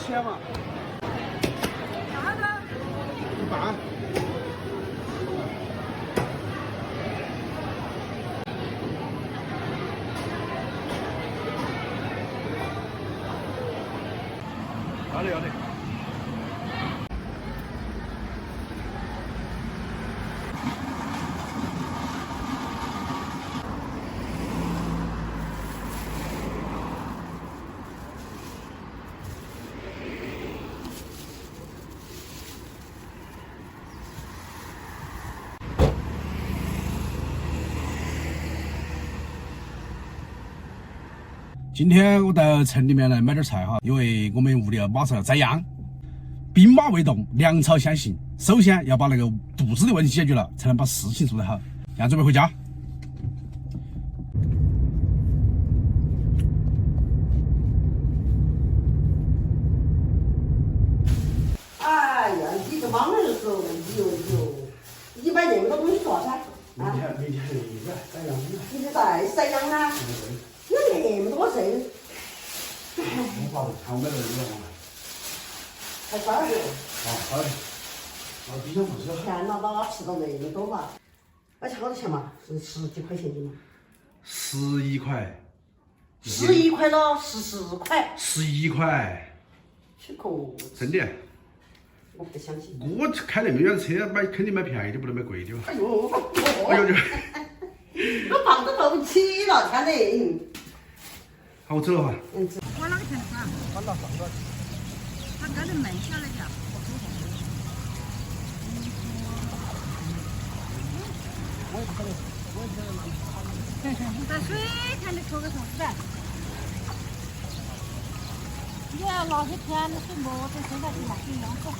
钱嘛？啥的1半。要得。今天我到城里面来买点菜哈，因为我们屋里马上要宰羊，兵马未动，粮草先行。首先要把那个肚子的问题解决了，才能把事情做得好。现在准备回家。哎呀，你这忙的时候，你买那么多东西做啥噻？明天又来宰羊了。明天再宰羊啊？有那么多事。我怕看我买了那个才12个。好的。冰箱不吃。天哪，哪吃到那么多嘛？而且好多钱嘛？是10几块钱的嘛？11块。11块了，14块。11块。去口。真的。我不相信。我开那么远的车，肯定买便宜的，不能买贵的。哎呦，哎呦就。我放都放不起了，天哪！好，我走了哈。往哪个城市啊？搬到上头。他这里门下来的。我也不晓得，在水田里拖个啥子的？你要那些田的水没得现在就拿去养活。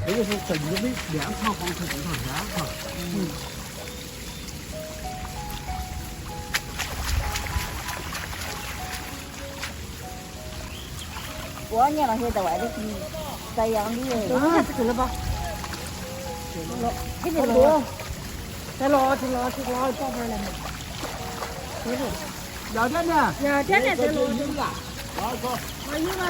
这个是正宗的炼茶黄土种茶山哈。过年那些在外头去宰羊的，啊，是了吧？这个多，再拿去宝贝来嘛。对的。要点点。要点点再拿去。哪个？还有吗？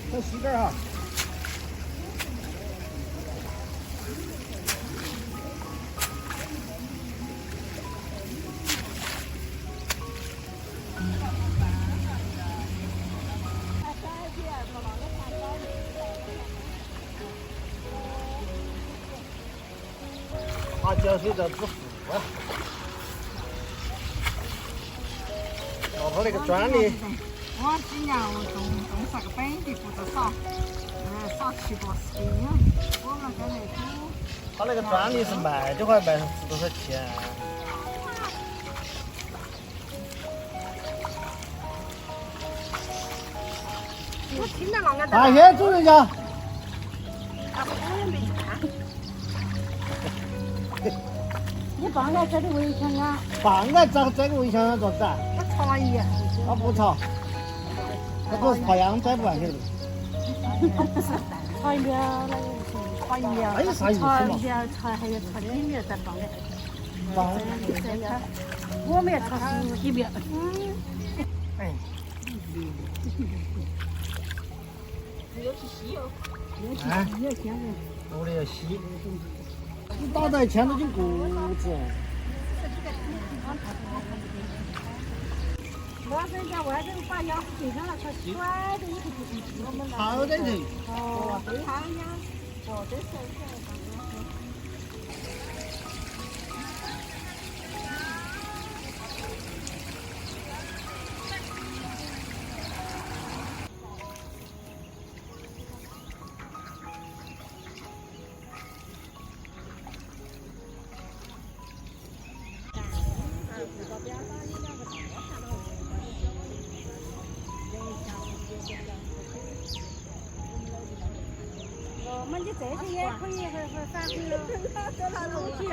再细点哈。花椒水在致富啊！老头那个专利。我今年我种啥个本地不知少，少7、80斤。我们在那土。他那个专利是卖的话卖10多少钱？我听到那个。大仙主人家。我也没看。你放在这里围墙啊？放在这个围墙上做啥子？我查一眼。他不炒，他不是朝阳摘不完的。查一秒那个查一秒。那有啥意思嘛？查一秒查还要查几秒再放的。放。我们要查10几秒。哎。有去吸哦。哎。屋里要吸。你打在1000多斤谷子。我是在外头把羊背上了，它甩的一头就是我们那。好的人。哦，对，它羊，哦，这是。这些也可以和散回了，都拿东西了。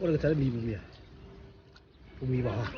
我那个摘的密不密？不密吧哈。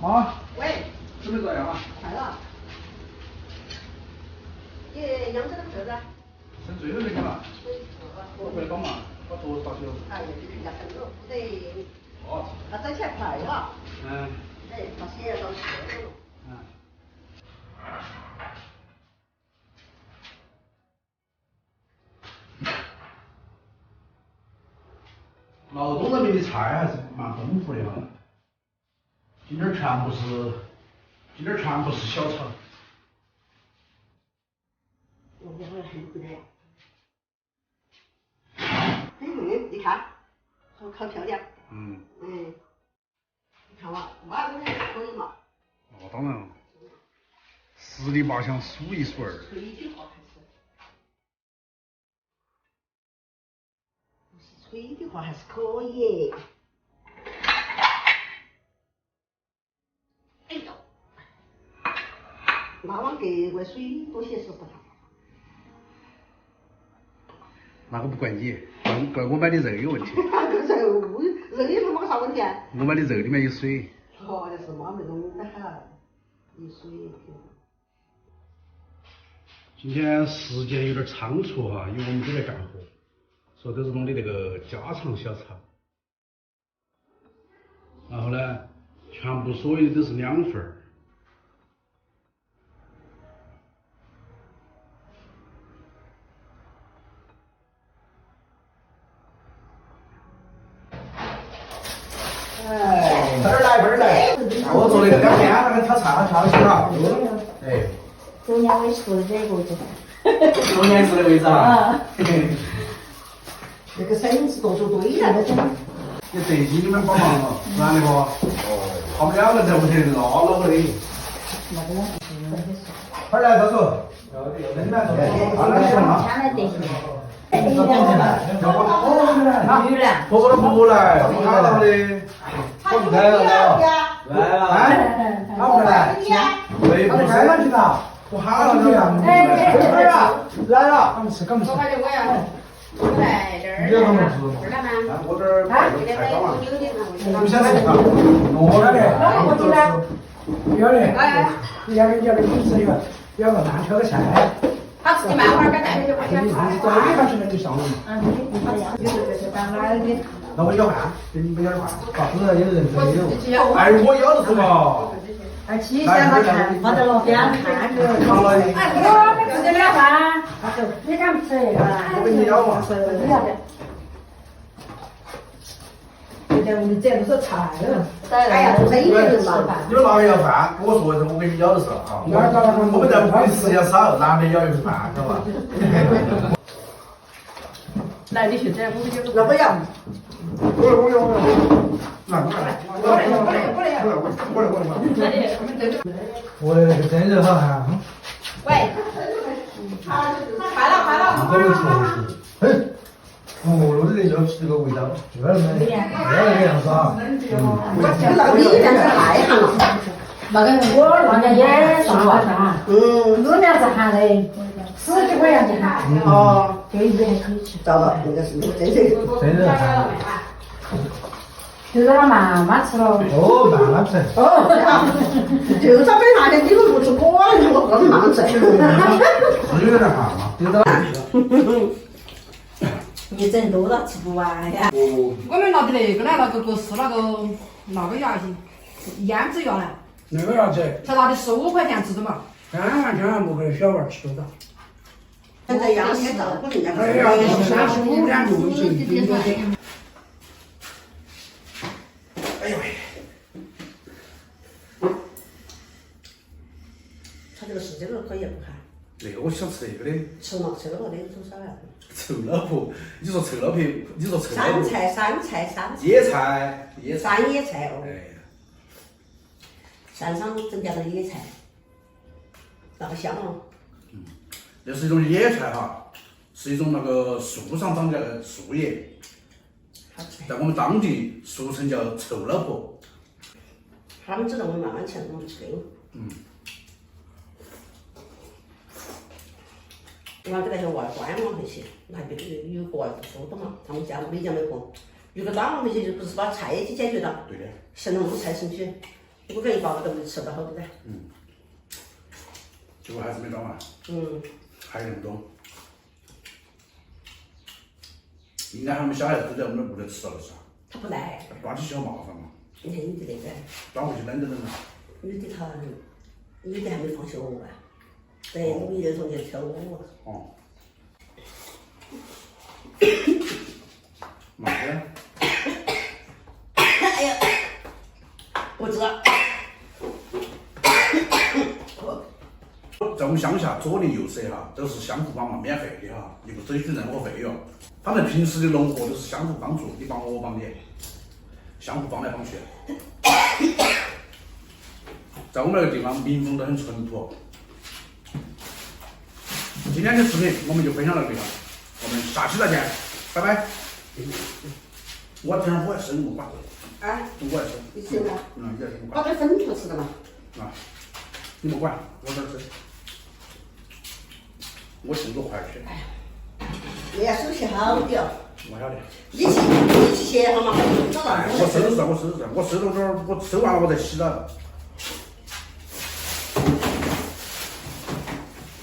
啊，喂，准备咋样啊？快了。你杨子的车子？剩最后那个了。我过来帮忙，把桌子打起了。哎呀，这人家很多不得，哦。他挣钱快了。嗯。哎，他写到车了。嗯。劳动人民的菜还是蛮丰富的哈。今天全部是小炒。我这会很不得。你看，好漂亮。嗯。嗯。你看嘛，挖的还可以嘛。哦，当然了。十里八乡数一数二。吹一句话还是。吹的话还是可以。哎呦，那往格外水多些是不大。那个不怪你，怪我买的肉有问题。肉有什么个啥问题啊？我买的肉里面有水。哦，就是妈那种的很，有水。今天时间有点仓促哈，因为我们都在干活，所以都是弄的那个家常小炒。然后呢，全部所有的都是2份儿。哎，这儿来，这儿来！我做那个2天，那个挑菜挑起了。哎。昨年我也说的这个位置。昨年是那个位置啊。那个生是多出堆来的。有德基你们帮忙了，然的不？哦。他们2个在屋头拉了我的。那个快来，大叔。人来，来德基。婆婆都不来，我看到的。我不来了。来了。哎，他不来。对，不来了去了。我喊了你啊。来了。刚吃。我感觉我要来这儿。你要他们吃。我这儿摆个菜刀啊。不想吃啊。我来的。我进来。要的。你要的你吃一个，要个蛋挑个菜。他自己慢会儿把带回去，我先你放去那就上了嘛。那我要饭，给你们要饭。是有人真有。哎，我要的是嘛。哎，起先把看，放在路边看着。哎，我们自己要饭，你敢不吃那个？我给你要嘛。这不是菜了。哎呀，真有人嘛。你们哪个要饭，跟我说一声，我给你要的是啊。我们在屋里时间少，男的要一份饭，知道吧？来，你去这，我们就要不要？我要。来，我那个真人好哈。喂，快了。我们说是。我的人要吃这个味道，不要那个样子啊。那个里面是太好了。那个我那年也上好大，2年子含的10几块钱去含，哦，就一直还可以吃。找到那个是真正。真的还就让他慢慢吃了。哦，慢慢吃。哦，就找本那天你们不吃果，我告诉慢慢吃。是有点寒嘛，有点。一整多了吃不完呀。我们拿的那个呢，那个是那个牙子，腌制牙呢，那个啥子？才拿的15块钱吃的嘛。千万不给小娃吃多少。现在养也照顾人家。哎呀，35两就行，顶多点。哎呦喂！他这个是这个可以不看？那个我想吃那个的。吃嘛，吃了我的多少呀？臭老婆，你说臭老婆，你说臭老婆。山菜。野菜。山野菜哦。哎。山上整点的野菜，那个香哦。那是一种野菜哈，是一种那个树上长的树叶，在我们当地俗称叫臭老婆。他们只能慢慢吃，我们吃的。我给那些娃儿关嘛那些，那还别有个娃儿读书的嘛，他们家没讲没空。如果当那些就不是把菜给解决了，对的。剩那么多菜剩去，我感觉爸爸都没吃到好多的。结果还是没装完。还有那么多。应该他们小孩子都在我们屋里吃了是吧？他不来。抓起小麻烦嘛。你看女的那个。抓回去冷着冷了。女的还没放学完。对，我们有同学挑我。哦。慢点。哎呀，我知道。在我们乡下，左邻右舍哈都是相互帮忙，免费的哈，又不收取任何费用。反正平时的农活都是相互帮助，你帮我，我帮你，相互帮来帮去。在我们那个地方，民风都很淳朴。今天的视频我们就分享到这里了，我们下期再见，拜拜。我这儿我还生不管。啊？我还生。你吃吗？你还生不把管。这粉条吃的嘛。你莫管，我这儿吃。我性格快些。那要手气好点。我晓得。你去歇哈嘛，找到。我收拾噻，我收到这儿，我收完了我再洗了。